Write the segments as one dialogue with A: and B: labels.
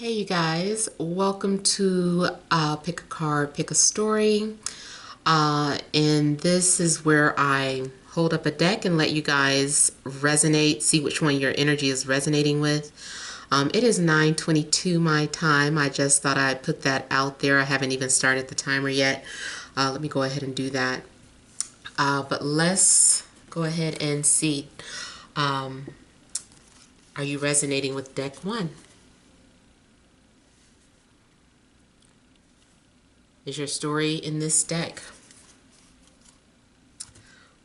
A: Hey you guys, welcome to Pick a Card, Pick a Story. And this is where I hold up a deck and let you guys resonate, see which one your energy is resonating with. It is 9:22 my time. I just thought I'd put that out there. I haven't even started the timer yet. Let me go ahead and do that. But let's go ahead and see. Are you resonating with deck one? Is your story in this deck?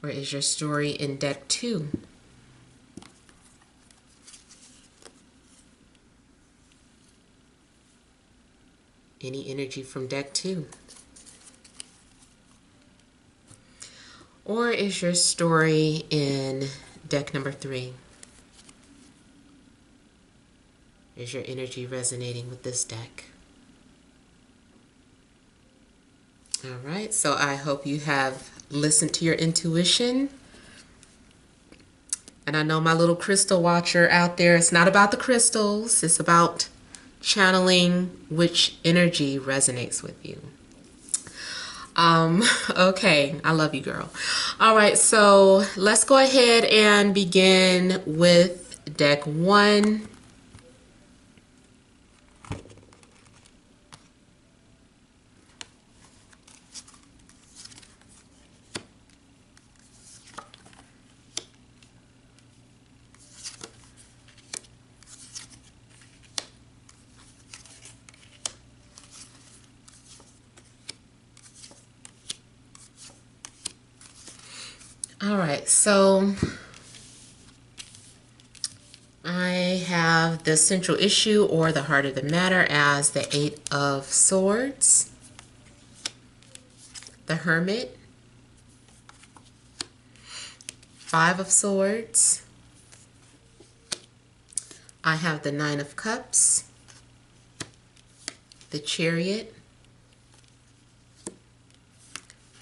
A: Or is your story in deck two? Any energy from deck two? Or is your story in deck number three? Is your energy resonating with this deck? All right, so I hope you have listened to your intuition. And I know my little crystal watcher out there, it's not about the crystals, it's about channeling which energy resonates with you. Okay, I love you, girl. All right, so let's go ahead and begin with deck one. All right, so I have the central issue or the heart of the matter as the Eight of Swords, the Hermit, Five of Swords. I have the Nine of Cups, the Chariot,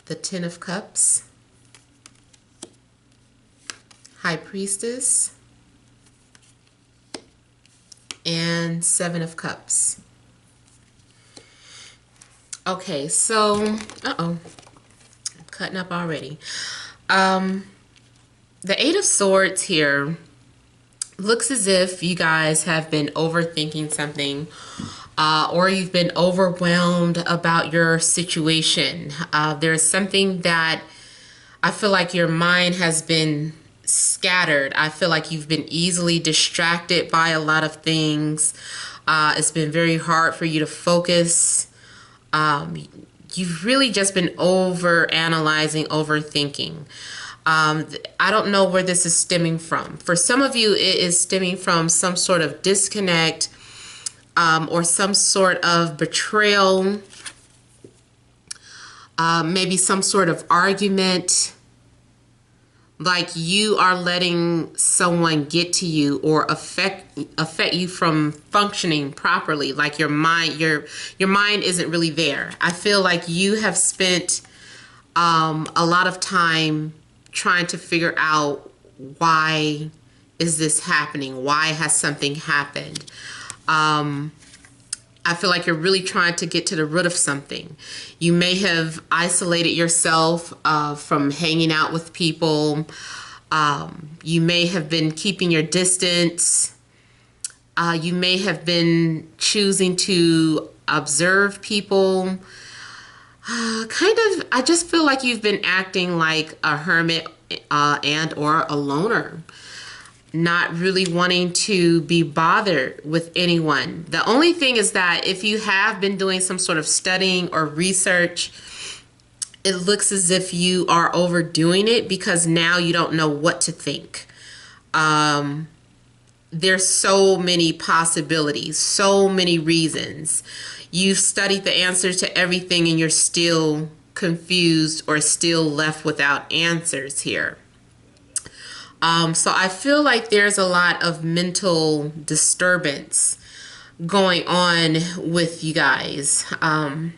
A: the Ten of Cups, High Priestess, and Seven of Cups. Okay, so, I'm cutting up already. The Eight of Swords here looks as if you guys have been overthinking something, or you've been overwhelmed about your situation. There's something that I feel like your mind has been scattered. I feel like you've been easily distracted by a lot of things. It's been very hard for you to focus. You've really just been over analyzing, overthinking. I don't know where this is stemming from. For some of you, it is stemming from some sort of disconnect, or some sort of betrayal, maybe some sort of argument. Like you are letting someone get to you or affect you from functioning properly. Like your mind isn't really there. I feel like you have spent a lot of time trying to figure out, why is this happening? Why has something happened? I feel like you're really trying to get to the root of something. You may have isolated yourself from hanging out with people. You may have been keeping your distance. You may have been choosing to observe people. I just feel like you've been acting like a hermit and or a loner. Not really wanting to be bothered with anyone. The only thing is that if you have been doing some sort of studying or research, it looks as if you are overdoing it because now you don't know what to think. There's so many possibilities, so many reasons. You've studied the answers to everything and you're still confused or still left without answers here. So I feel like there's a lot of mental disturbance going on with you guys. I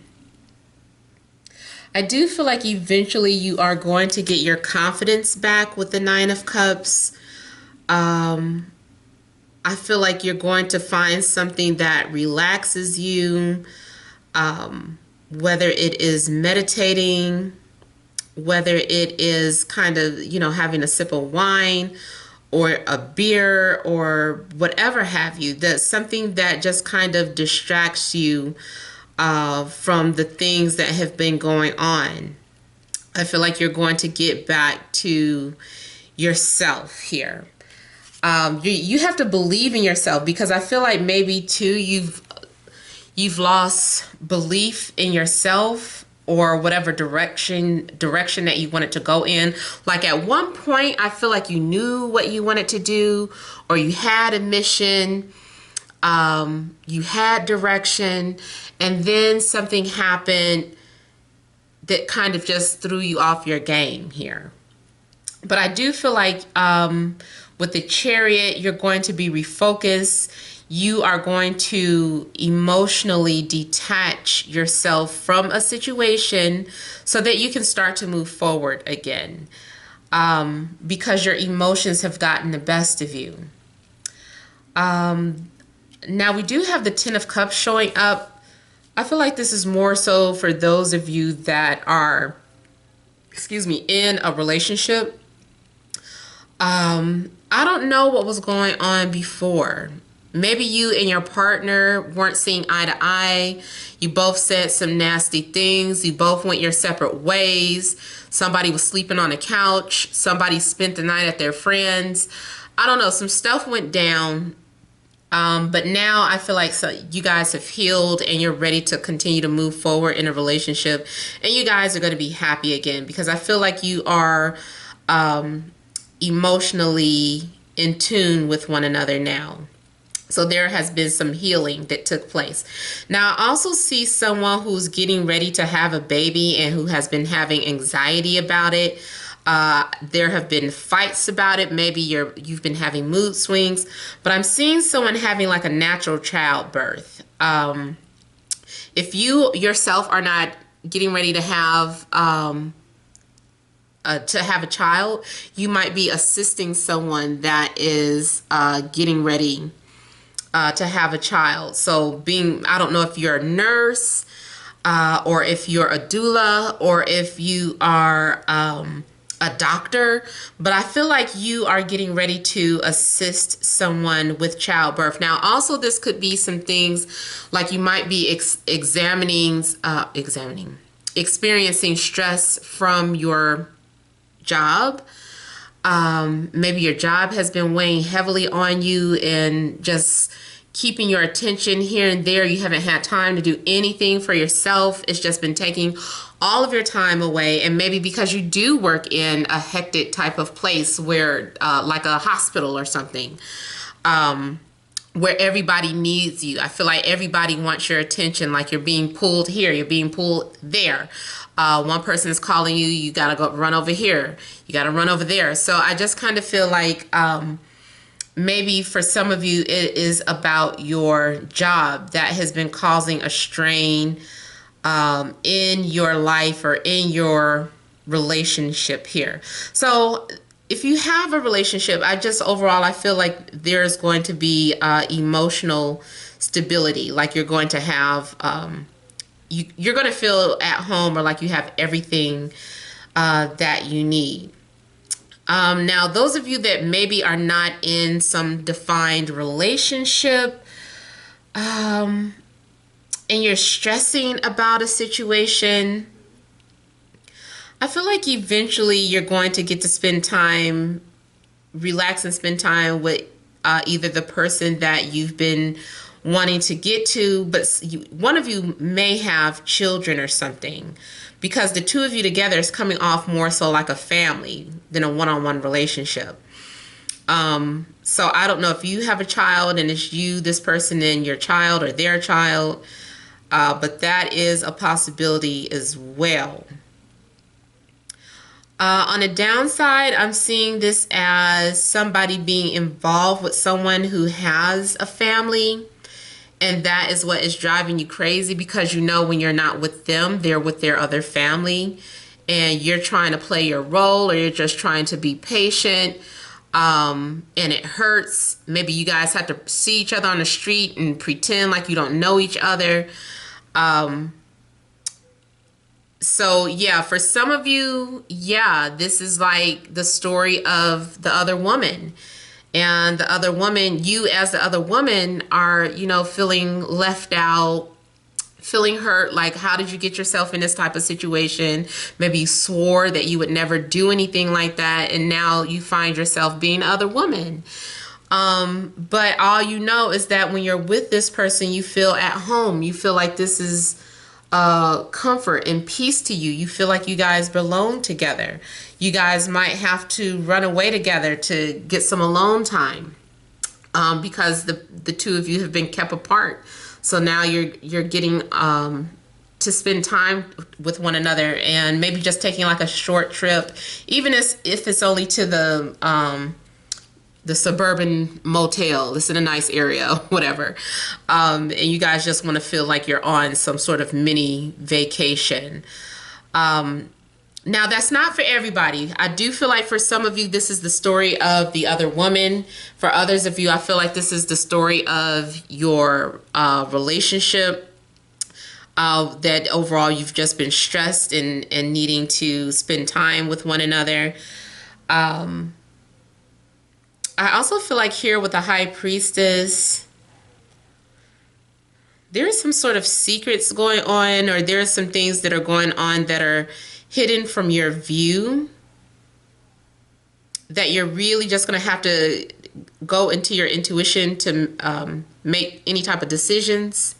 A: do feel like eventually you are going to get your confidence back with the Nine of Cups. I feel like you're going to find something that relaxes you, whether it is meditating, whether it is kind of, having a sip of wine or a beer or whatever have you. That's something that just kind of distracts you from the things that have been going on. I feel like you're going to get back to yourself here. You have to believe in yourself, because I feel like maybe too you've lost belief in yourself, or whatever direction that you wanted to go in. Like at one point, I feel like you knew what you wanted to do, or you had a mission, you had direction, and then something happened that kind of just threw you off your game here. But I do feel like with the Chariot, you're going to be refocused. You are going to emotionally detach yourself from a situation so that you can start to move forward again, because your emotions have gotten the best of you. Now we do have the Ten of Cups showing up. I feel like this is more so for those of you that are, in a relationship. I don't know what was going on before. Maybe you and your partner weren't seeing eye to eye. You both said some nasty things. You both went your separate ways. Somebody was sleeping on the couch. Somebody spent the night at their friends. I don't know. Some stuff went down. But now I feel like you guys have healed and you're ready to continue to move forward in a relationship. And you guys are going to be happy again, because I feel like you are emotionally in tune with one another now. So there has been some healing that took place. Now I also see someone who's getting ready to have a baby and who has been having anxiety about it. There have been fights about it. Maybe you've been having mood swings, but I'm seeing someone having like a natural childbirth. If you yourself are not getting ready to have a child, you might be assisting someone that is getting ready to have a child. So I don't know if you're a nurse, or if you're a doula, or if you are a doctor, but I feel like you are getting ready to assist someone with childbirth. Now, also this could be some things like you might be experiencing stress from your job. Maybe your job has been weighing heavily on you and just keeping your attention here and there. You haven't had time to do anything for yourself. It's just been taking all of your time away. And maybe because you do work in a hectic type of place where like a hospital or something, where everybody needs you. I feel like everybody wants your attention. Like you're being pulled here, you're being pulled there. One person is calling you, you gotta go run over here, you gotta run over there. So I just kind of feel like maybe for some of you it is about your job that has been causing a strain in your life or in your relationship here. So if you have a relationship, I feel like there's going to be emotional stability. Like you're going to have, you're going to feel at home, or like you have everything that you need. Now, those of you that maybe are not in some defined relationship, and you're stressing about a situation, I feel like eventually you're going to get to spend time, relax and spend time with either the person that you've been wanting to get to, but one of you may have children or something, because the two of you together is coming off more so like a family than a one-on-one relationship. So I don't know if you have a child and it's you, this person, and your child or their child, but that is a possibility as well. On a downside, I'm seeing this as somebody being involved with someone who has a family, and that is what is driving you crazy, because you know when you're not with them, they're with their other family, and you're trying to play your role, or you're just trying to be patient. and it hurts. Maybe you guys have to see each other on the street and pretend like you don't know each other. So yeah, for some of you, yeah, this is like the story of the other woman. And the other woman, you as the other woman are, you know, feeling left out, feeling hurt. Like, how did you get yourself in this type of situation? Maybe you swore that you would never do anything like that, and now you find yourself being the other woman. But all you know is that when you're with this person, you feel at home. You feel like this is comfort and peace to you. You feel like you guys belong together. You guys might have to run away together to get some alone time, because the two of you have been kept apart. So now you're getting to spend time with one another, and maybe just taking like a short trip, even if it's only to the suburban motel. It's in a nice area, whatever. And you guys just want to feel like you're on some sort of mini vacation. Now, that's not for everybody. I do feel like for some of you, this is the story of the other woman. For others of you, I feel like this is the story of your relationship. That overall you've just been stressed and needing to spend time with one another. I also feel like here with the High Priestess, there is some sort of secrets going on, or there are some things that are going on that are hidden from your view, that you're really just going to have to go into your intuition to make any type of decisions.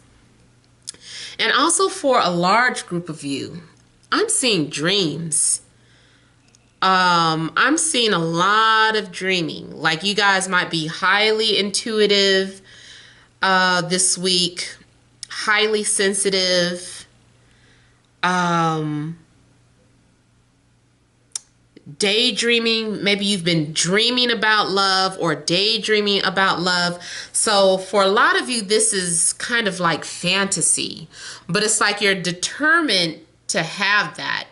A: And also for a large group of you, I'm seeing dreams. I'm seeing a lot of dreaming. Like, you guys might be highly intuitive this week, highly sensitive, daydreaming. Maybe you've been dreaming about love or daydreaming about love. So for a lot of you, this is kind of like fantasy, but it's like you're determined to have that.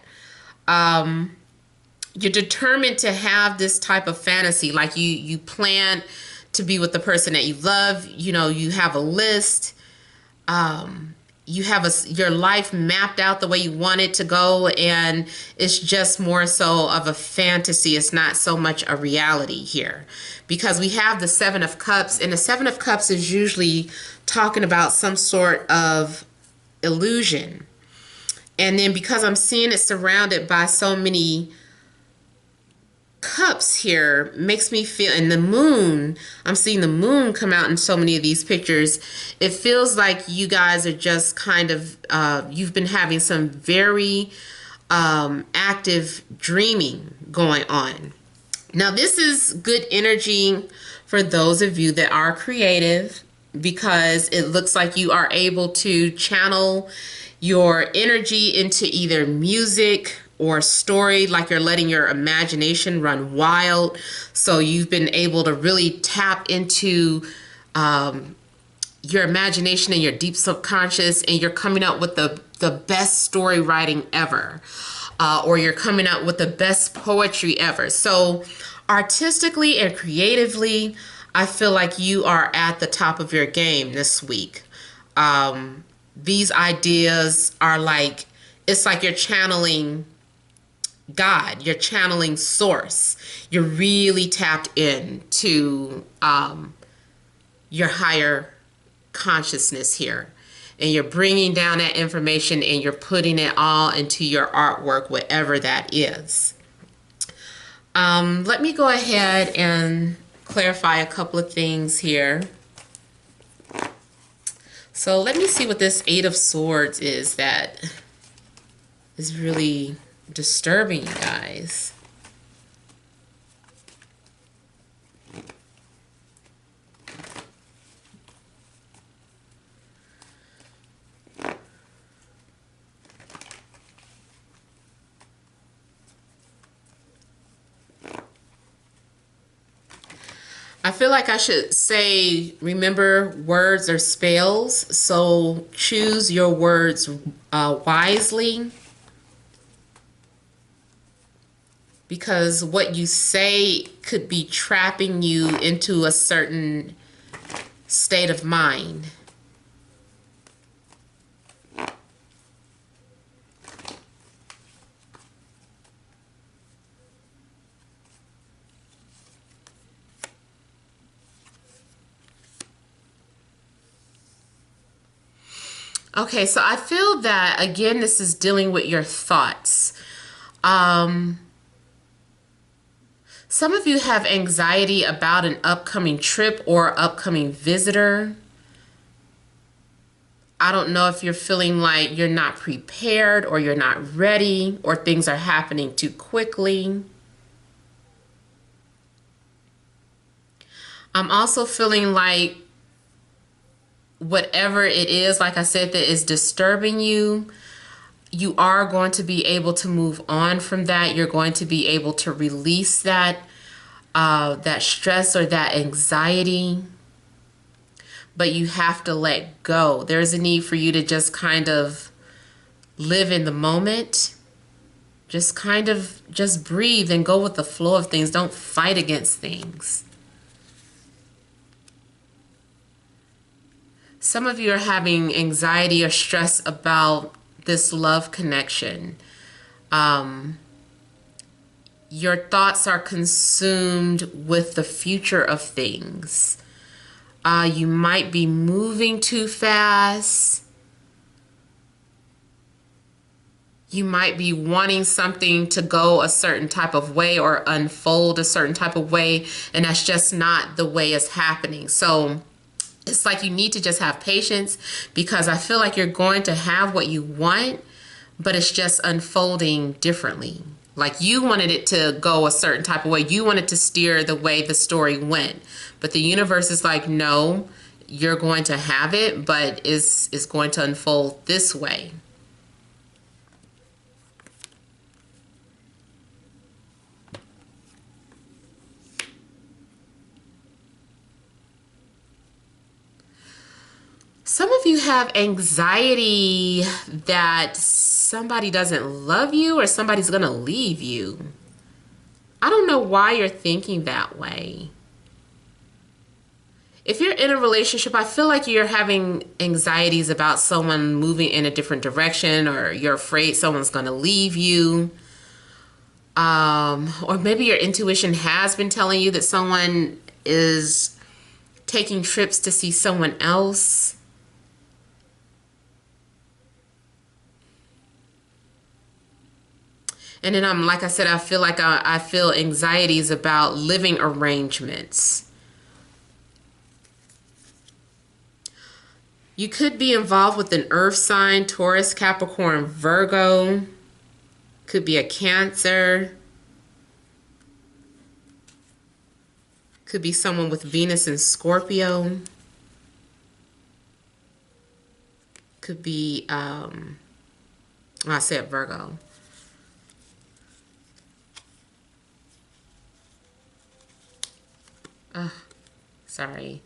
A: You're determined to have this type of fantasy. Like, you plan to be with the person that you love. You know, you have a list. You have your life mapped out the way you want it to go, and it's just more so of a fantasy. It's not so much a reality here, because we have the Seven of Cups, and the Seven of Cups is usually talking about some sort of illusion. And then because I'm seeing it surrounded by so many cups here, makes me feel, and the moon, I'm seeing the moon come out in so many of these pictures. It feels like you guys are just kind of, you've been having some very active dreaming going on. Now, this is good energy for those of you that are creative, because it looks like you are able to channel your energy into either music or story, like you're letting your imagination run wild. So you've been able to really tap into your imagination and your deep subconscious, and you're coming up with the best story writing ever, or you're coming out with the best poetry ever. So artistically and creatively, I feel like you are at the top of your game this week. These ideas are like, it's like you're channeling God, you're channeling source. You're really tapped into your higher consciousness here, and you're bringing down that information and you're putting it all into your artwork, whatever that is. Let me go ahead and clarify a couple of things here. So let me see what this Eight of Swords is that is really disturbing you guys. I feel like I should say, remember, words are spells, so choose your words wisely, because what you say could be trapping you into a certain state of mind. Okay, so I feel that, again, this is dealing with your thoughts. Some of you have anxiety about an upcoming trip or upcoming visitor. I don't know if you're feeling like you're not prepared or you're not ready or things are happening too quickly. I'm also feeling like whatever it is, like I said, that is disturbing you, you are going to be able to move on from that. You're going to be able to release that, that stress or that anxiety. But you have to let go. There's a need for you to just kind of live in the moment. Just kind of just breathe and go with the flow of things. Don't fight against things. Some of you are having anxiety or stress about this love connection. Your thoughts are consumed with the future of things. You might be moving too fast. You might be wanting something to go a certain type of way or unfold a certain type of way, and that's just not the way it's happening. So it's like you need to just have patience, because I feel like you're going to have what you want, but it's just unfolding differently. Like you wanted it to go a certain type of way. You wanted to steer the way the story went. But the universe is like, no, you're going to have it, but it's going to unfold this way. Some of you have anxiety that somebody doesn't love you or somebody's going to leave you. I don't know why you're thinking that way. If you're in a relationship, I feel like you're having anxieties about someone moving in a different direction, or you're afraid someone's going to leave you. Or maybe your intuition has been telling you that someone is taking trips to see someone else. And then like I said, I feel like I feel anxieties about living arrangements. You could be involved with an earth sign, Taurus, Capricorn, Virgo. Could be a Cancer. Could be someone with Venus and Scorpio. Could be, I said Virgo. Sorry,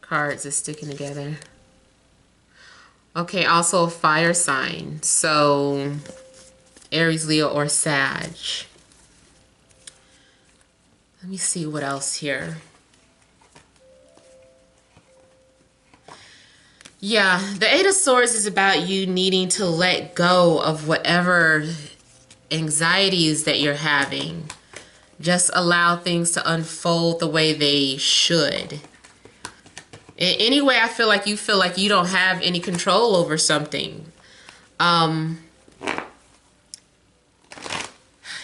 A: cards are sticking together. Okay, also a fire sign. So Aries, Leo, or Sag. Let me see what else here. Yeah, the Eight of Swords is about you needing to let go of whatever anxieties that you're having. Just allow things to unfold the way they should. Anyway, I feel like you don't have any control over something.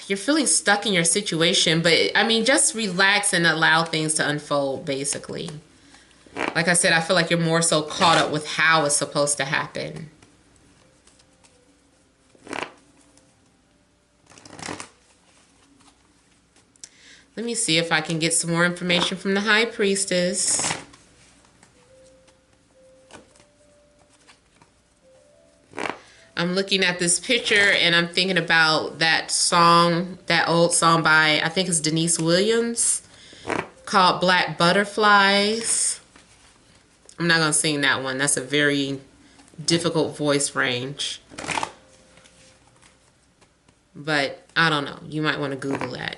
A: You're feeling stuck in your situation, but I mean, just relax and allow things to unfold, basically. Like I said, I feel like you're more so caught up with how it's supposed to happen. Let me see if I can get some more information from the High Priestess. I'm looking at this picture and I'm thinking about that song, that old song by, I think it's Denise Williams, called Black Butterflies. I'm not going to sing that one. That's a very difficult voice range. But I don't know. You might want to Google that.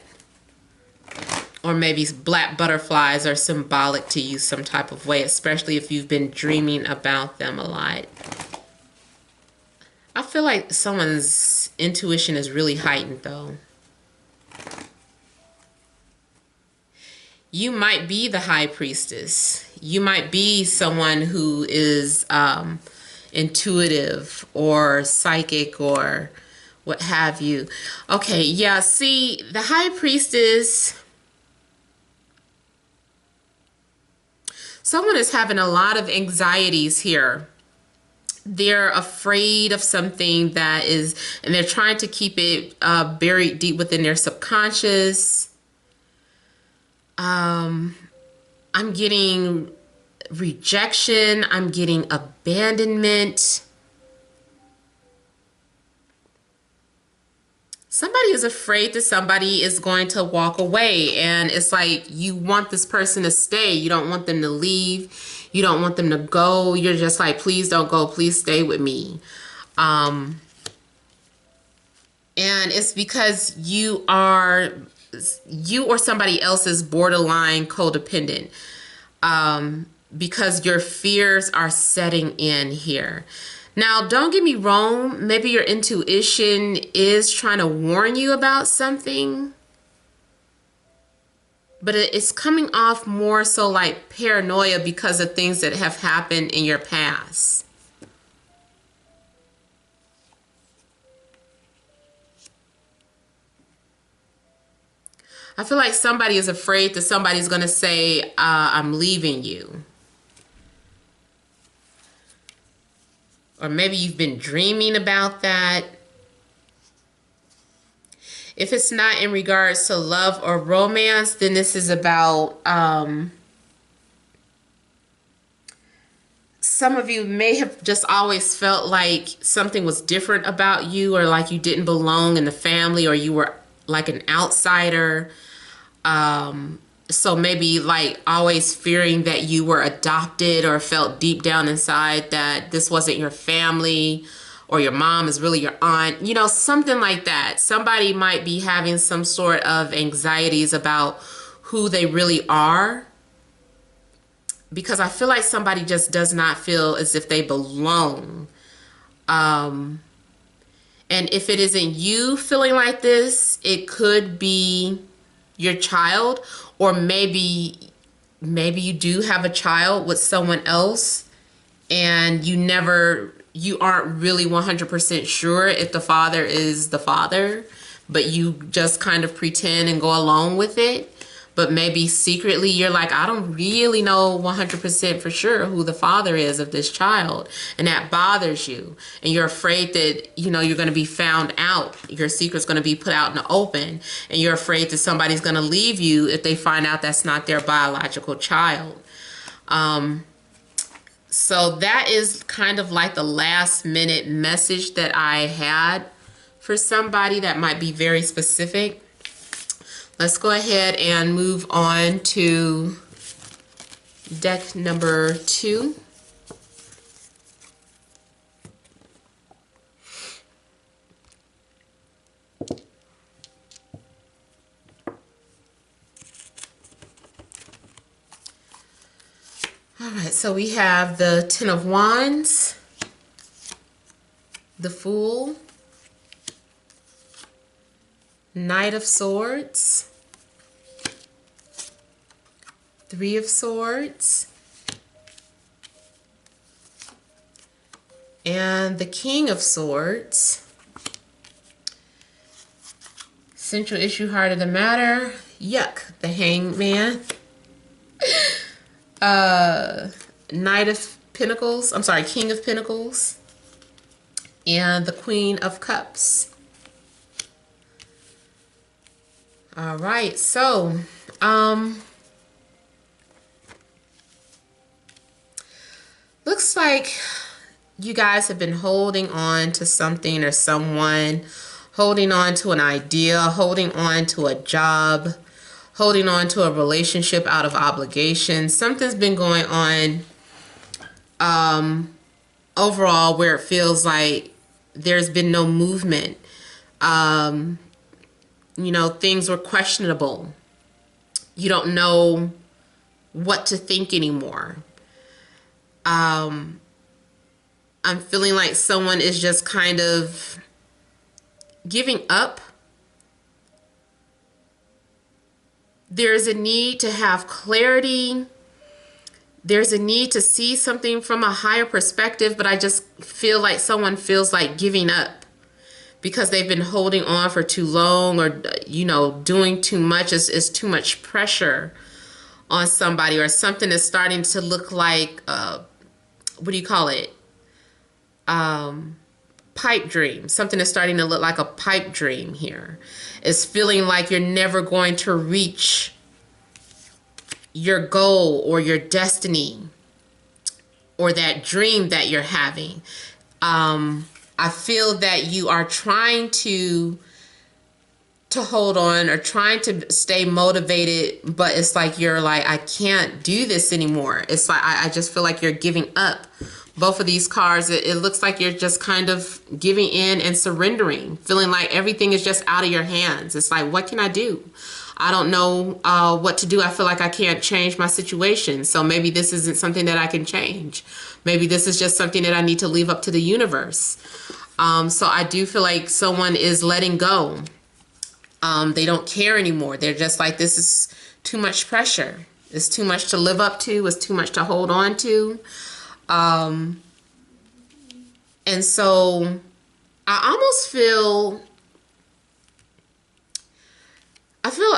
A: Or maybe black butterflies are symbolic to you some type of way, especially if you've been dreaming about them a lot. I feel like someone's intuition is really heightened, though. You might be the high priestess. You might be someone who is intuitive or psychic or what have you. Okay, yeah, see, the high priestess, someone is having a lot of anxieties here. They're afraid of something that is, and they're trying to keep it buried deep within their subconscious. I'm getting rejection. I'm getting abandonment. Somebody is afraid that somebody is going to walk away, and it's like you want this person to stay. You don't want them to leave. You don't want them to go. You're just like, please don't go. Please stay with me. And it's because you or somebody else is borderline codependent, because your fears are setting in here. Now, don't get me wrong. Maybe your intuition is trying to warn you about something, but it's coming off more so like paranoia because of things that have happened in your past. I feel like somebody is afraid that somebody's going to say, I'm leaving you. Or maybe you've been dreaming about that. If it's not in regards to love or romance, then this is about some of you may have just always felt like something was different about you, or like you didn't belong in the family, or you were like an outsider. So maybe like always fearing that you were adopted, or felt deep down inside that this wasn't your family, or your mom is really your aunt, you know, something like that. Somebody might be having some sort of anxieties about who they really are, because I feel like somebody just does not feel as if they belong. And if it isn't you feeling like this, it could be your child, or maybe you do have a child with someone else, and you aren't really 100% sure if the father is the father, but you just kind of pretend and go along with it. But maybe secretly you're like, I don't really know 100% for sure who the father is of this child. And that bothers you. And you're afraid that, you know, you're going to be found out. Your secret's going to be put out in the open. And you're afraid that somebody's going to leave you if they find out that's not their biological child. So that is kind of like the last minute message that I had for somebody that might be very specific. Let's go ahead and move on to deck number 2. All right, so we have the Ten of Wands, the Fool, Knight of Swords, Three of Swords, and the King of Swords. Central issue, heart of the matter. Yuck, the Hangman. Knight of Pentacles. I'm sorry, King of Pentacles. And the Queen of Cups. All right, so looks like you guys have been holding on to something or someone, holding on to an idea, holding on to a job, holding on to a relationship out of obligation. Something's been going on overall where it feels like there's been no movement. You know, things were questionable. You don't know what to think anymore. I'm feeling like someone is just kind of giving up. There's a need to have clarity. There's a need to see something from a higher perspective, but I just feel like someone feels like giving up because they've been holding on for too long, or, you know, doing too much. Is too much pressure on somebody, or something is starting to look like, what do you call it? Pipe dream. Something is starting to look like a pipe dream here. It's feeling like you're never going to reach your goal or your destiny or that dream that you're having. I feel that you are trying to hold on or trying to stay motivated, but it's like you're like, I can't do this anymore. It's like I just feel like you're giving up. Both of these cards, it looks like you're just kind of giving in and surrendering, feeling like everything is just out of your hands. It's like, what can I do? I don't know what to do. I feel like I can't change my situation. So maybe this isn't something that I can change. Maybe this is just something that I need to leave up to the universe. So I do feel like someone is letting go. They don't care anymore. They're just like, this is too much pressure. It's too much to live up to. It's too much to hold on to. And so I almost feel,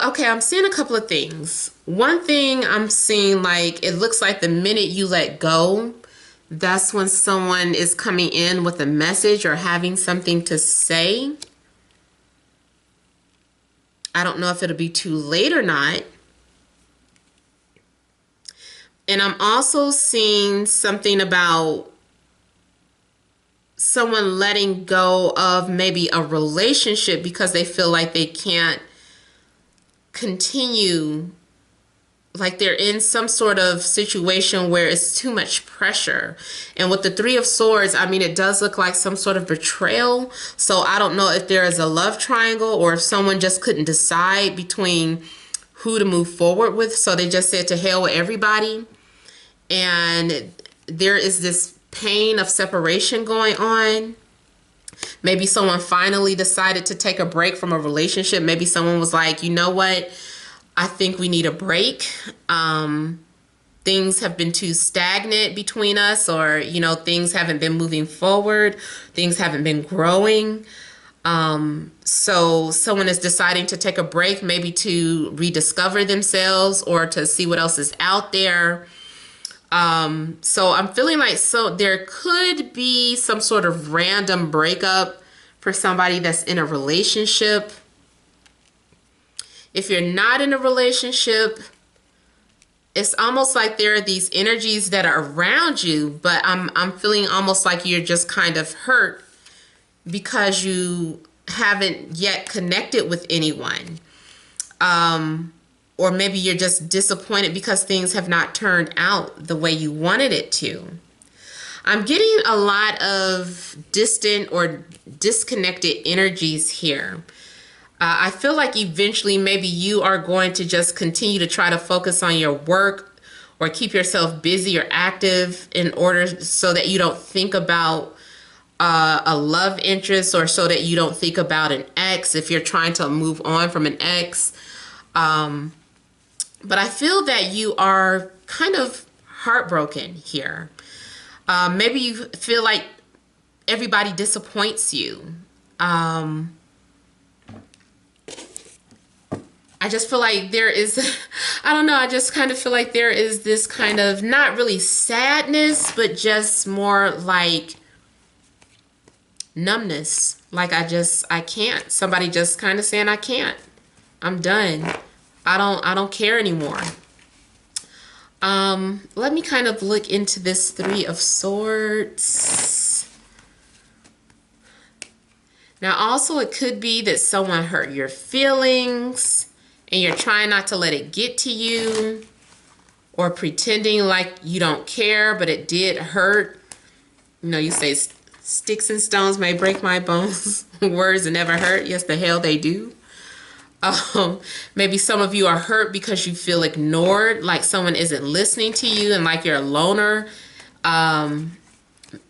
A: okay, I'm seeing a couple of things. One thing I'm seeing, like, it looks like the minute you let go, that's when someone is coming in with a message or having something to say. I don't know if it'll be too late or not. And I'm also seeing something about someone letting go of maybe a relationship because they feel like they can't continue, like they're in some sort of situation where it's too much pressure. And with the Three of Swords, I mean, it does look like some sort of betrayal. So I don't know if there is a love triangle or if someone just couldn't decide between who to move forward with. So they just said to hell with everybody. And there is this pain of separation going on. Maybe someone finally decided to take a break from a relationship. Maybe someone was like, you know what? I think we need a break. Things have been too stagnant between us, or, you know, things haven't been moving forward. Things haven't been growing. So someone is deciding to take a break, maybe to rediscover themselves or to see what else is out there. So I'm feeling like, so there could be some sort of random breakup for somebody that's in a relationship. If you're not in a relationship, it's almost like there are these energies that are around you, but I'm feeling almost like you're just kind of hurt because you haven't yet connected with anyone. Or maybe you're just disappointed because things have not turned out the way you wanted it to. I'm getting a lot of distant or disconnected energies here. I feel like eventually maybe you are going to just continue to try to focus on your work or keep yourself busy or active in order so that you don't think about a love interest, or so that you don't think about an ex if you're trying to move on from an ex. But I feel that you are kind of heartbroken here. Maybe you feel like everybody disappoints you. I just feel like there is, I don't know, I just kind of feel like there is this kind of, not really sadness, but just more like numbness. Like I can't. Somebody just kind of saying, I can't. I'm done. I don't care anymore. Let me kind of look into this Three of Swords. Now, also, it could be that someone hurt your feelings and you're trying not to let it get to you, or pretending like you don't care, but it did hurt. You know, you say Sticks and stones may break my bones. Words never hurt. Yes, the hell they do. Maybe some of you are hurt because you feel ignored, like someone isn't listening to you and like you're a loner.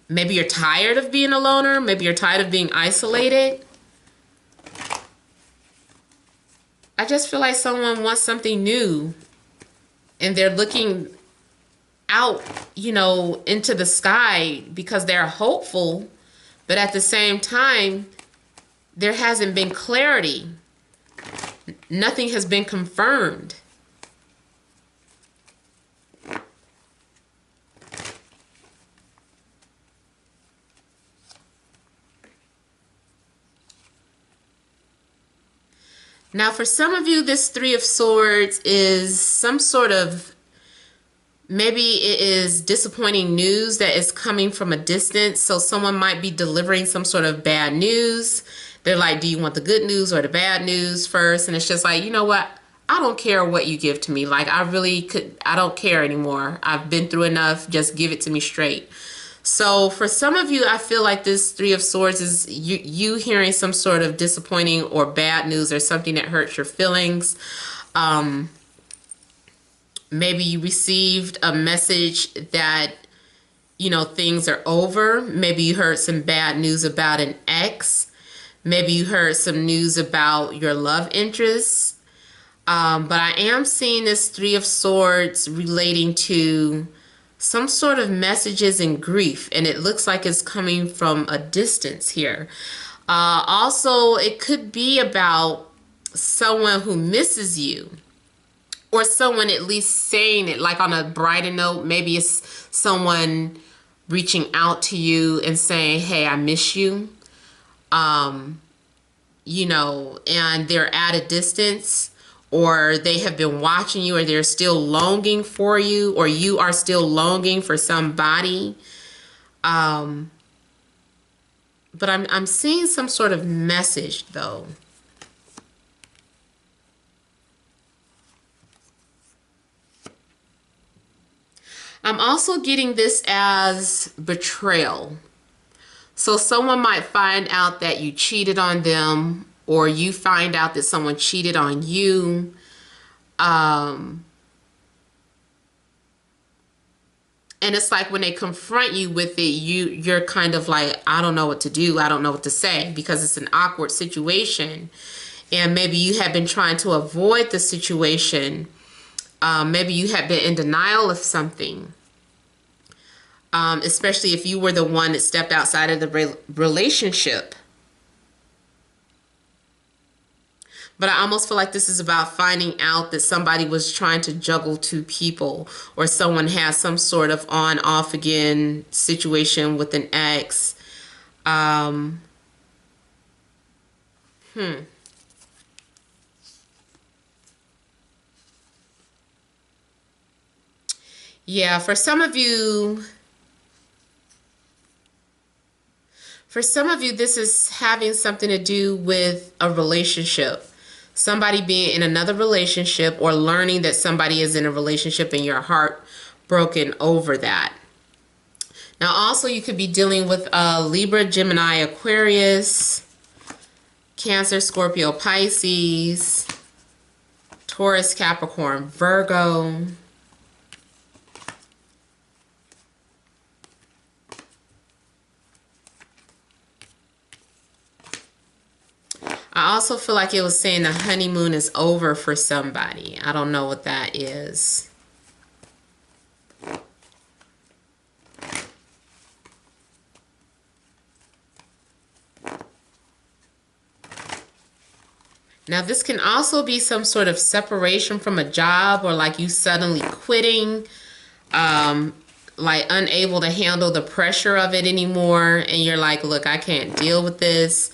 A: Maybe you're tired of being a loner. Maybe you're tired of being isolated. I just feel like someone wants something new and they're looking out, you know, into the sky because they're hopeful, but at the same time, there hasn't been clarity. Nothing has been confirmed. Now, for some of you, this Three of Swords is some sort of, maybe it is disappointing news that is coming from a distance. So someone might be delivering some sort of bad news. They're like, do you want the good news or the bad news first? And it's just like, you know what? I don't care what you give to me. Like, I don't care anymore. I've been through enough. Just give it to me straight. So for some of you, I feel like this Three of Swords is you hearing some sort of disappointing or bad news or something that hurts your feelings. Maybe you received a message that, you know, things are over. Maybe you heard some bad news about an ex. Maybe you heard some news about your love interests. But I am seeing this Three of Swords relating to some sort of messages and grief, and it looks like it's coming from a distance here. Also, it could be about someone who misses you, or someone at least saying it like on a brighter note. Maybe it's someone reaching out to you and saying, hey, I miss you. You know, and they're at a distance, or they have been watching you, or they're still longing for you, or you are still longing for somebody. But I'm seeing some sort of message though. I'm also getting this as betrayal. So someone might find out that you cheated on them, or you find out that someone cheated on you. And it's like when they confront you with it, you're kind of like, I don't know what to do. I don't know what to say, because it's an awkward situation. And maybe you have been trying to avoid the situation. Maybe you have been in denial of something. Especially if you were the one that stepped outside of the relationship. But I almost feel like this is about finding out that somebody was trying to juggle two people, or someone has some sort of on, off again situation with an ex. Yeah, for some of you, this is having something to do with a relationship. Somebody being in another relationship, or learning that somebody is in a relationship and your heart broken over that. Now, also, you could be dealing with Libra, Gemini, Aquarius, Cancer, Scorpio, Pisces, Taurus, Capricorn, Virgo. I also feel like it was saying the honeymoon is over for somebody. I don't know what that is. Now, this can also be some sort of separation from a job, or like you suddenly quitting, like unable to handle the pressure of it anymore. And you're like, look, I can't deal with this.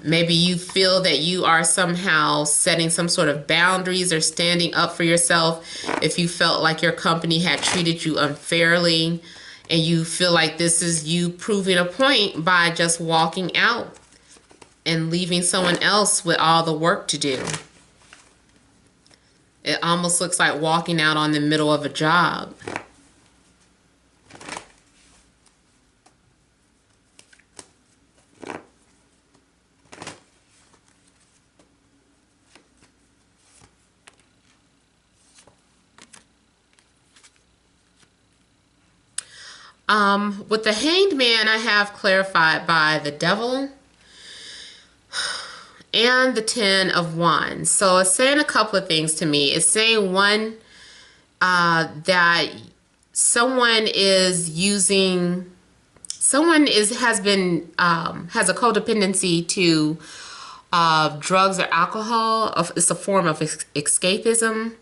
A: Maybe you feel that you are somehow setting some sort of boundaries or standing up for yourself if you felt like your company had treated you unfairly, and you feel like this is you proving a point by just walking out and leaving someone else with all the work to do. It almost looks like walking out on the middle of a job. With the Hanged Man, I have clarified by the Devil and the Ten of Wands. So it's saying a couple of things to me. It's saying, one, that someone is using, has a codependency to drugs or alcohol. It's a form of escapism.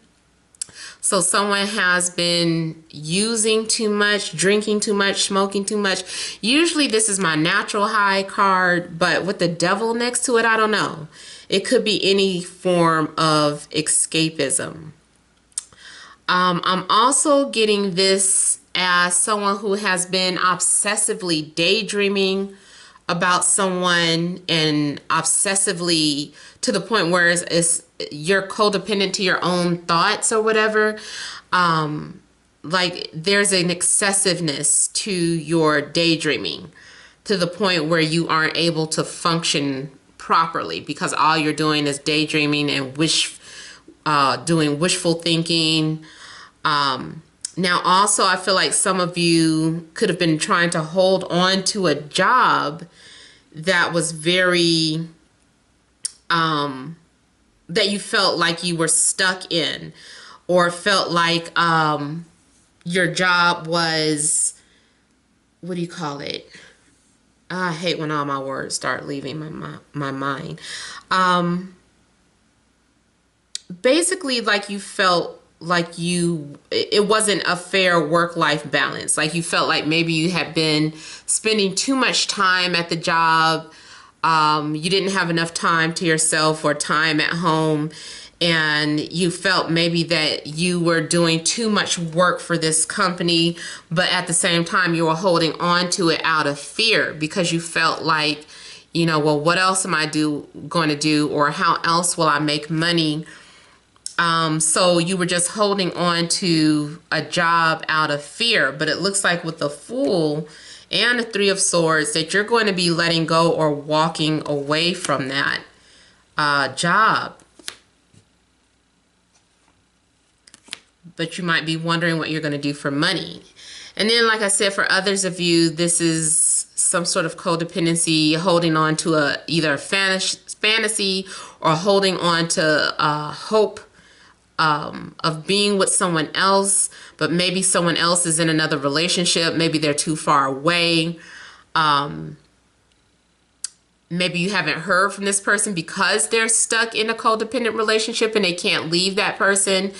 A: So someone has been using too much, drinking too much, smoking too much. Usually this is my natural high card, but with the Devil next to it, I don't know. It could be any form of escapism. I'm also getting this as someone who has been obsessively daydreaming about someone, and obsessively to the point where it's you're codependent to your own thoughts or whatever. Like there's an excessiveness to your daydreaming to the point where you aren't able to function properly because all you're doing is daydreaming and doing wishful thinking. Now also I feel like some of you could have been trying to hold on to a job that was very, that you felt like you were stuck in, or felt like your job was, what do you call it? I hate when all my words start leaving my mind. Basically, like you felt like it wasn't a fair work-life balance. Like you felt like maybe you had been spending too much time at the job. You didn't have enough time to yourself or time at home. And you felt maybe that you were doing too much work for this company, but at the same time you were holding on to it out of fear because you felt like, well, what else am I going to do, or how else will I make money? So you were just holding on to a job out of fear. But it looks like with the Fool and the Three of Swords that you're going to be letting go or walking away from that job. But you might be wondering what you're going to do for money. And then, like I said, for others of you, this is some sort of codependency, holding on to either a fantasy or holding on to hope of being with someone else, but maybe someone else is in another relationship. Maybe they're too far away. Maybe you haven't heard from this person because they're stuck in a codependent relationship and they can't leave that person.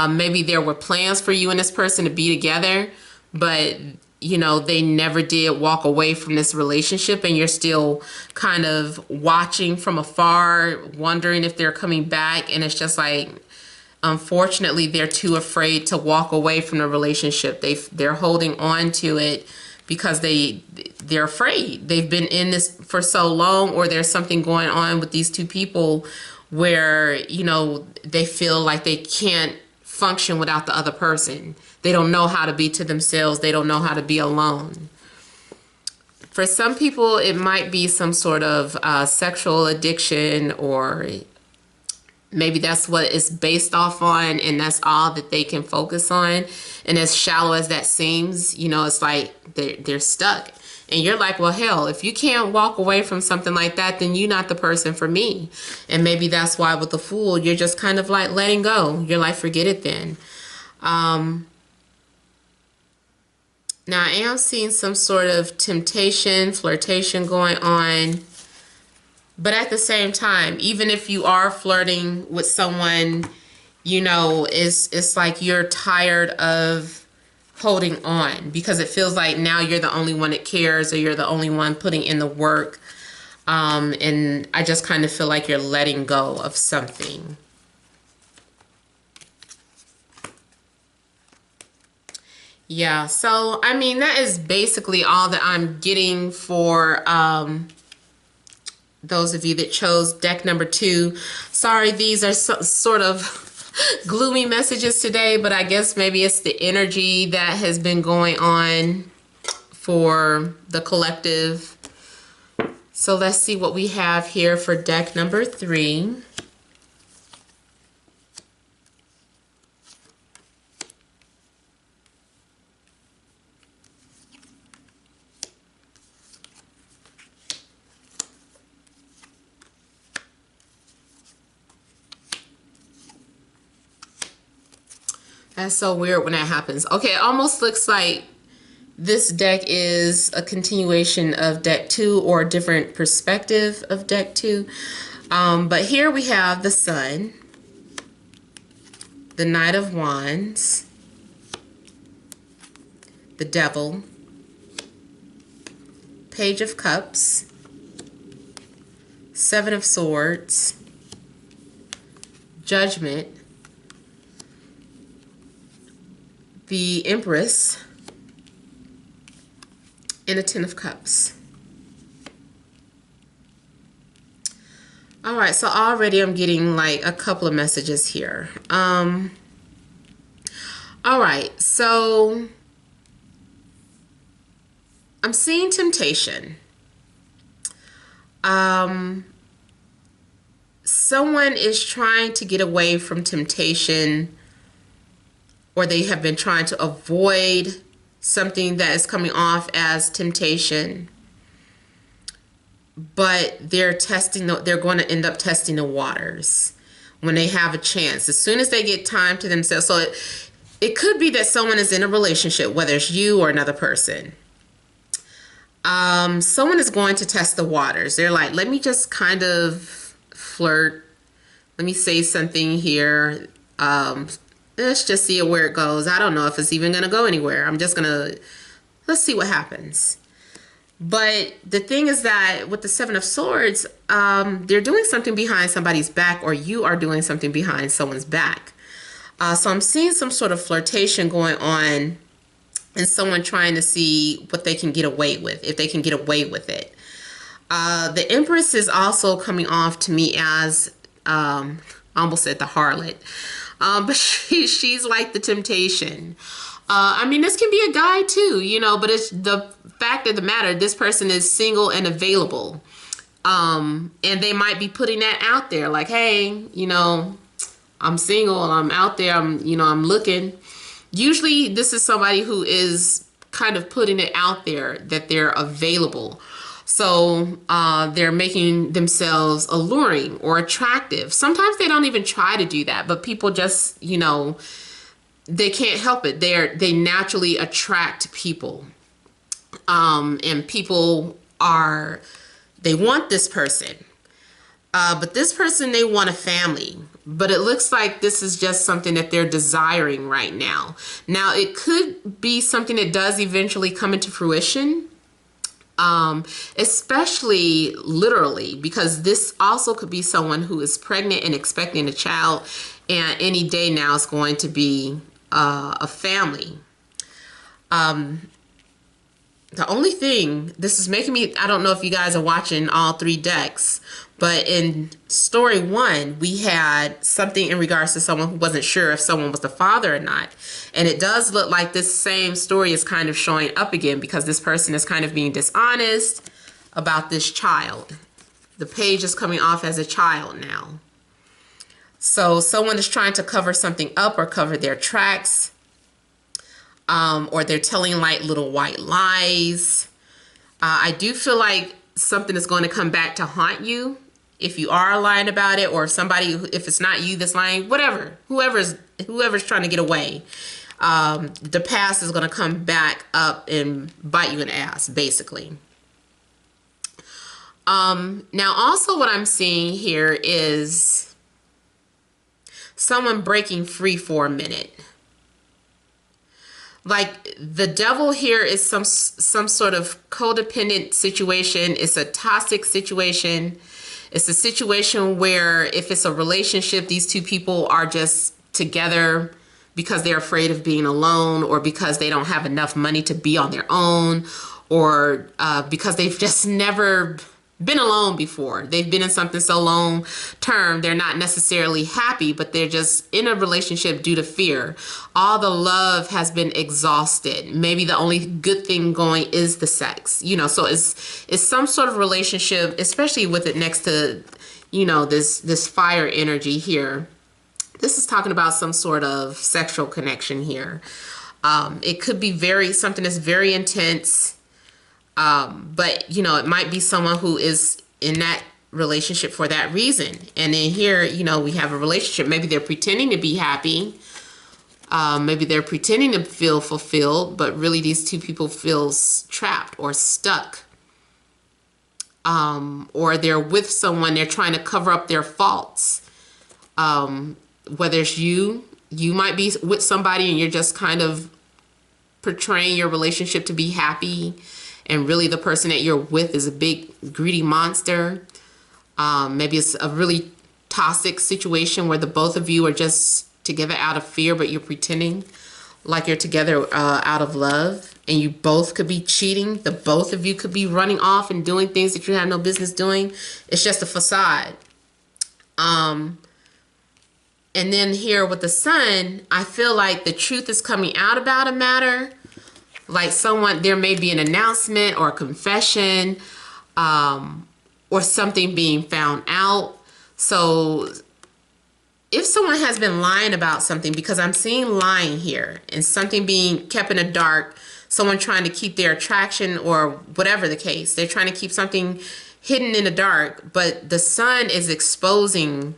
A: Maybe there were plans for you and this person to be together, but they never did walk away from this relationship, and you're still kind of watching from afar, wondering if they're coming back. And it's just like, unfortunately, they're too afraid to walk away from the relationship. They're holding on to it because they're afraid. They've been in this for so long, or there's something going on with these two people where, they feel like they can't function without the other person. They don't know how to be to themselves. They don't know how to be alone. For some people, it might be some sort of sexual addiction, or maybe that's what it's based off on, and that's all that they can focus on. And as shallow as that seems, it's like they're stuck. And you're like, well, hell, if you can't walk away from something like that, then you're not the person for me. And maybe that's why with the Fool, you're just kind of like letting go. You're like, forget it then. Now, I am seeing some sort of temptation, flirtation going on. But at the same time, even if you are flirting with someone, it's like you're tired of holding on because it feels like now you're the only one that cares, or you're the only one putting in the work. And I just kind of feel like you're letting go of something. Yeah, so, I mean, that is basically all that I'm getting for those of you that chose deck number 2. Sorry, these are sort of gloomy messages today, but I guess maybe it's the energy that has been going on for the collective. So let's see what we have here for deck number 3. That's so weird when that happens. Okay, it almost looks like this deck is a continuation of deck 2 or a different perspective of deck 2. But here we have the Sun, the Knight of Wands, the Devil, Page of Cups, Seven of Swords, Judgment, the Empress, and a Ten of Cups. All right, so already I'm getting like a couple of messages here. All right, so I'm seeing temptation. Someone is trying to get away from temptation, or they have been trying to avoid something that is coming off as temptation, but they're going to end up testing the waters when they have a chance, as soon as they get time to themselves. So it could be that someone is in a relationship, whether it's you or another person. Someone is going to test the waters. They're like, let me just kind of flirt. Let me say something here. Let's just see where it goes. I don't know if it's even going to go anywhere. Let's see what happens. But the thing is that with the Seven of Swords, they're doing something behind somebody's back, or you are doing something behind someone's back. So I'm seeing some sort of flirtation going on, and someone trying to see what they can get away with, if they can get away with it. The Empress is also coming off to me as, I almost said the harlot, but she's like the temptation. I mean, this can be a guy too, you know, but it's the fact of the matter, this person is single and available. And they might be putting that out there like, hey, you know, I'm single, I'm out there, I'm looking. Usually this is somebody who is kind of putting it out there that they're available. So they're making themselves alluring or attractive. Sometimes they don't even try to do that, but people just, you know, they can't help it. They naturally attract people. And people they want this person. But this person, they want a family. But it looks like this is just something that they're desiring right now. Now, it could be something that does eventually come into fruition. Especially literally, because this also could be someone who is pregnant and expecting a child, and any day now is going to be a family. The only thing, this is making me, I don't know if you guys are watching all 3 decks, but in story 1, we had something in regards to someone who wasn't sure if someone was the father or not. And it does look like this same story is kind of showing up again, because this person is kind of being dishonest about this child. The page is coming off as a child now. So someone is trying to cover something up or cover their tracks. Or they're telling like little white lies. I do feel like something is going to come back to haunt you if you are lying about it, or if it's not you that's lying, whatever, whoever's trying to get away. The past is going to come back up and bite you in the ass, basically. Now also what I'm seeing here is someone breaking free for a minute. Like the Devil here is some sort of codependent situation. It's a toxic situation. It's a situation where if it's a relationship, these two people are just together because they're afraid of being alone, or because they don't have enough money to be on their own, or because they've just never been alone before. They've been in something so long term, they're not necessarily happy, but they're just in a relationship due to fear. All the love has been exhausted. Maybe the only good thing going is the sex, you know. So it's some sort of relationship, especially with it next to, you know, this fire energy here. This is talking about some sort of sexual connection here. It could be something that's very intense. But, you know, it might be someone who is in that relationship for that reason. And then here, you know, we have a relationship. Maybe they're pretending to be happy, Maybe they're pretending to feel fulfilled, but really these two people feel trapped or stuck. Or they're with someone, they're trying to cover up their faults. Whether it's you might be with somebody and you're just kind of portraying your relationship to be happy, and really the person that you're with is a big greedy monster. Maybe it's a really toxic situation where the both of you are just together out of fear, but you're pretending like you're together out of love, and you both could be cheating. The both of you could be running off and doing things that you have no business doing. It's just a facade. And then here with the Sun, I feel like the truth is coming out about a matter. Like there may be an announcement or a confession, or something being found out. So if someone has been lying about something, because I'm seeing lying here and something being kept in the dark, someone trying to keep their attraction or whatever the case, they're trying to keep something hidden in the dark, but the Sun is exposing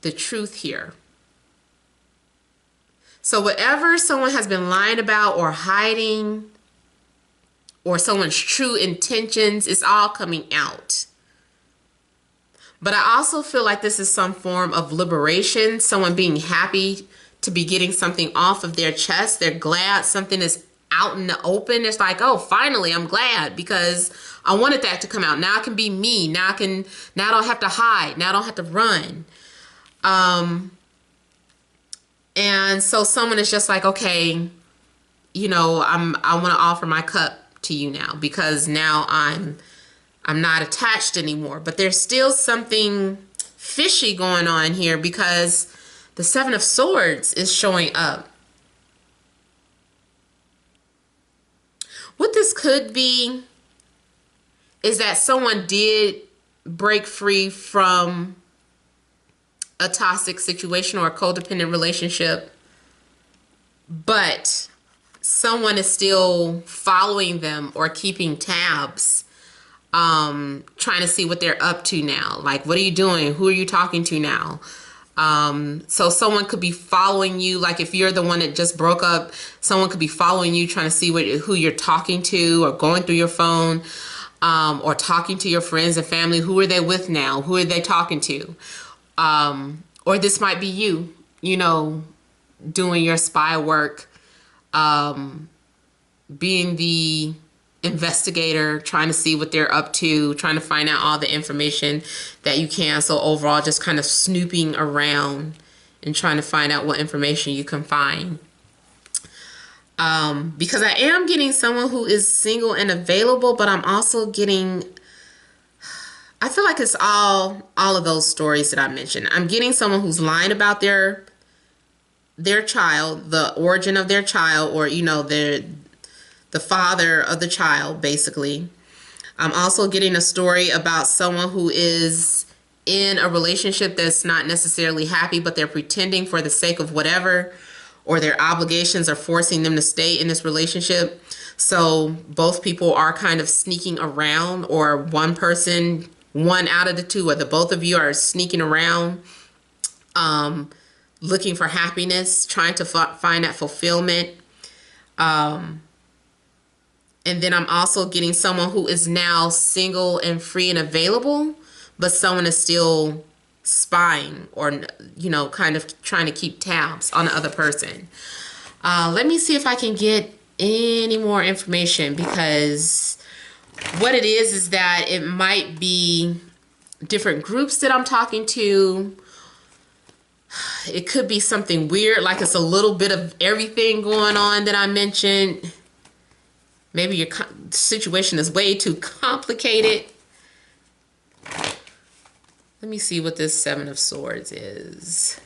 A: the truth here. So whatever someone has been lying about or hiding, or someone's true intentions, is all coming out. But I also feel like this is some form of liberation, someone being happy to be getting something off of their chest. They're glad something is out in the open. It's like, oh, finally, I'm glad because I wanted that to come out. Now I can be me. Now I don't have to hide. Now I don't have to run. And so someone is just like, okay, you know, I want to offer my cup to you now because now I'm not attached anymore. But there's still something fishy going on here because the Seven of Swords is showing up. What this could be is that someone did break free from a toxic situation or a codependent relationship, but someone is still following them or keeping tabs, trying to see what they're up to now. Like, what are you doing? Who are you talking to now? So someone could be following you. Like if you're the one that just broke up, someone could be following you, trying to see who you're talking to, or going through your phone, or talking to your friends and family. Who are they with now? Who are they talking to? Or this might be you, you know, doing your spy work, being the investigator, trying to see what they're up to, trying to find out all the information that you can. So overall, just kind of snooping around and trying to find out what information you can find. Because I am getting someone who is single and available, but I'm also getting, I feel like it's all of those stories that I mentioned. I'm getting someone who's lying about their child, the origin of their child, or, you know, the father of the child, basically. I'm also getting a story about someone who is in a relationship that's not necessarily happy, but they're pretending for the sake of whatever, or their obligations are forcing them to stay in this relationship. So both people are kind of sneaking around, or one out of the two, or the both of you are sneaking around, looking for happiness, trying to find that fulfillment. And then I'm also getting someone who is now single and free and available, but someone is still spying, or, you know, kind of trying to keep tabs on the other person. Let me see if I can get any more information, because what it is that it might be different groups that I'm talking to. It could be something weird, like it's a little bit of everything going on that I mentioned. Maybe your situation is way too complicated. Let me see what this Seven of Swords is.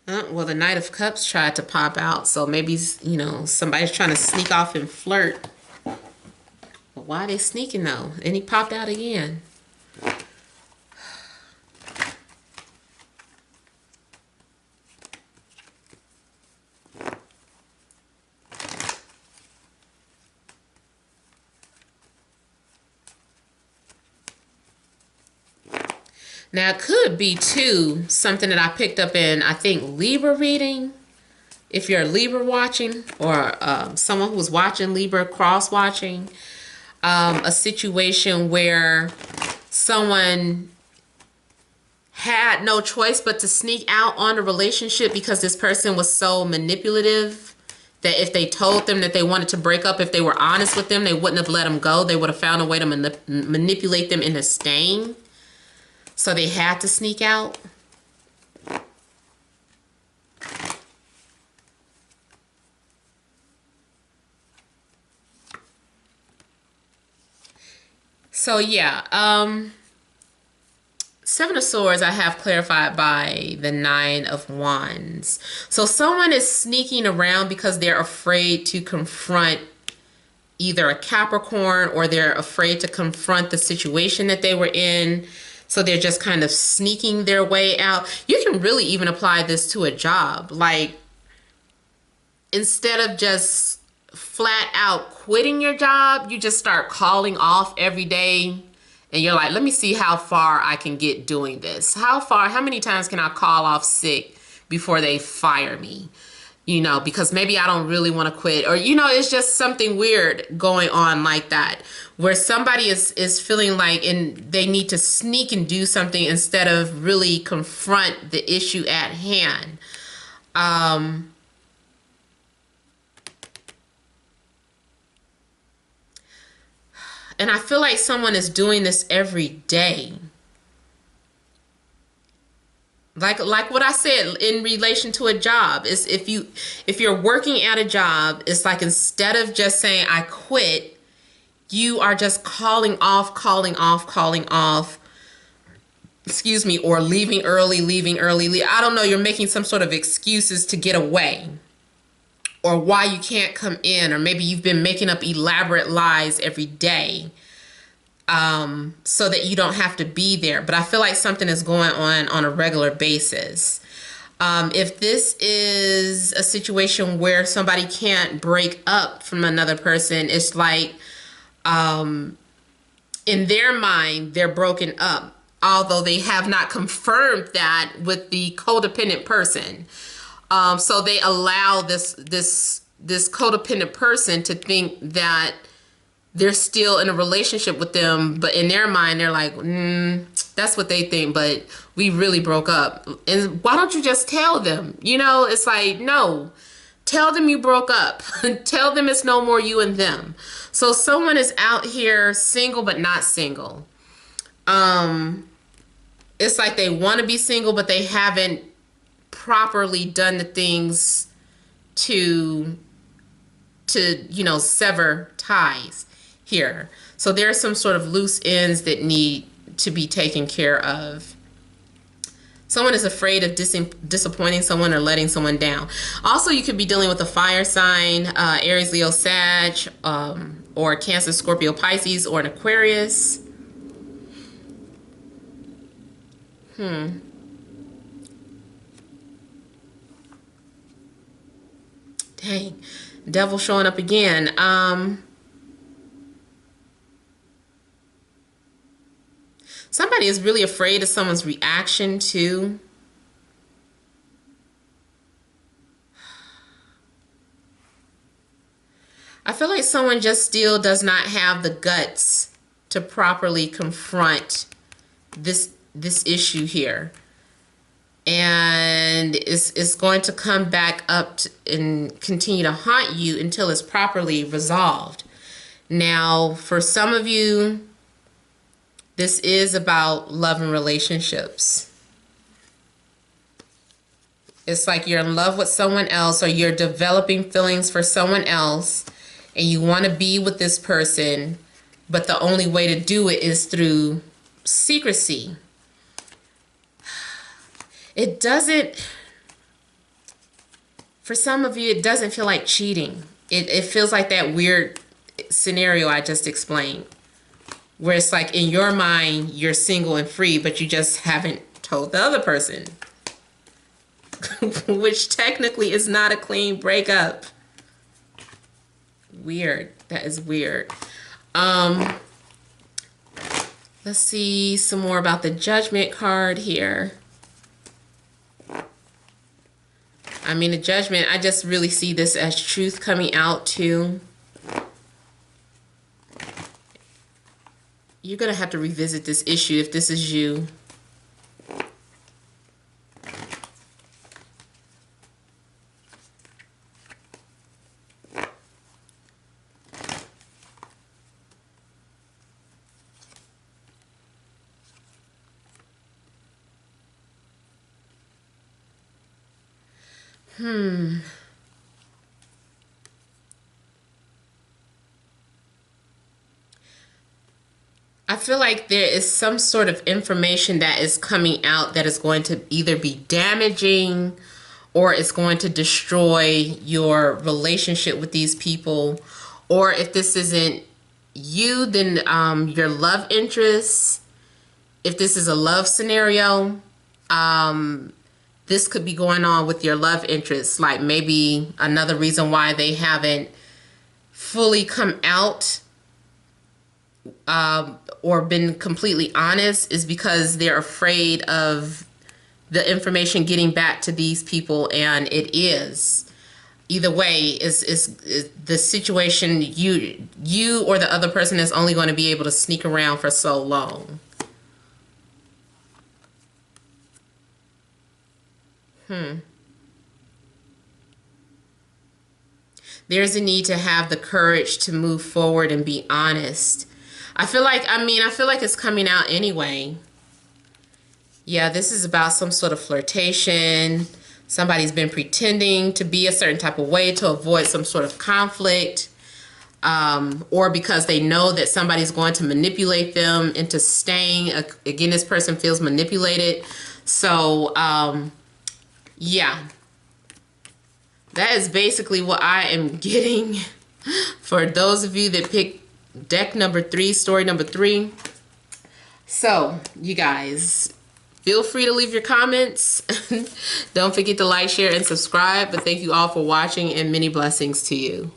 A: Well, the Knight of Cups tried to pop out, so maybe, you know, somebody's trying to sneak off and flirt. But why are they sneaking, though? And he popped out again. Now, it could be, too, something that I picked up in, I think, Libra reading. If you're a Libra watching, or someone who's watching Libra, cross-watching, a situation where someone had no choice but to sneak out on the relationship because this person was so manipulative that if they told them that they wanted to break up, if they were honest with them, they wouldn't have let them go. They would have found a way to manipulate them into staying. So they had to sneak out. So yeah, Seven of Swords I have clarified by the Nine of Wands. So someone is sneaking around because they're afraid to confront either a Capricorn, or they're afraid to confront the situation that they were in. So they're just kind of sneaking their way out. You can really even apply this to a job. Like, instead of just flat out quitting your job, you just start calling off every day. And you're like, let me see how far I can get doing this. How many times can I call off sick before they fire me? You know, because maybe I don't really want to quit, or, you know, it's just something weird going on like that, where somebody is feeling like they need to sneak and do something instead of really confront the issue at hand. And I feel like someone is doing this every day. Like what I said in relation to a job, is if you're working at a job, it's like, instead of just saying I quit, you are just calling off, excuse me, or leaving early. I don't know, you're making some sort of excuses to get away, or why you can't come in, or maybe you've been making up elaborate lies every day, so that you don't have to be there. But I feel like something is going on a regular basis. If this is a situation where somebody can't break up from another person, it's like, in their mind, they're broken up, although they have not confirmed that with the codependent person. So they allow this codependent person to think that they're still in a relationship with them, but in their mind, they're like, that's what they think, but we really broke up. And why don't you just tell them? You know, it's like, no, tell them you broke up. Tell them it's no more you and them. So someone is out here single, but not single. It's like they want to be single, but they haven't properly done the things to you know, sever ties here. So there are some sort of loose ends that need to be taken care of. Someone is afraid of disappointing someone or letting someone down. Also, you could be dealing with a fire sign, Aries, Leo, Sag, or Cancer, Scorpio, Pisces, or an Aquarius. Dang, devil showing up again. Somebody is really afraid of someone's reaction too. I feel like someone just still does not have the guts to properly confront this issue here. And it's going to come back up and continue to haunt you until it's properly resolved. Now, for some of you, this is about love and relationships. It's like you're in love with someone else, or you're developing feelings for someone else, and you want to be with this person, but the only way to do it is through secrecy. It doesn't, for some of you, it doesn't feel like cheating. It feels like that weird scenario I just explained, where it's like in your mind, you're single and free, but you just haven't told the other person, which technically is not a clean breakup. Weird. That is weird. Let's Let's see some more about the Judgment card here. I mean, the Judgment, I just really see this as truth coming out too. You're going to have to revisit this issue if this is you. I feel like there is some sort of information that is coming out that is going to either be damaging or it's going to destroy your relationship with these people. Or if this isn't you, then your love interest. If this is a love scenario, this could be going on with your love interest. Like maybe another reason why they haven't fully come out or been completely honest is because they're afraid of the information getting back to these people, and it is. Either way, is the situation, you or the other person is only going to be able to sneak around for so long. There's a need to have the courage to move forward and be honest. I feel like it's coming out anyway. Yeah, this is about some sort of flirtation. Somebody's been pretending to be a certain type of way to avoid some sort of conflict. Or because they know that somebody's going to manipulate them into staying. Again, this person feels manipulated. So, yeah. That is basically what I am getting for those of you that picked deck number 3, story number 3. So, you guys, feel free to leave your comments. Don't forget to like, share, and subscribe. But thank you all for watching, and many blessings to you.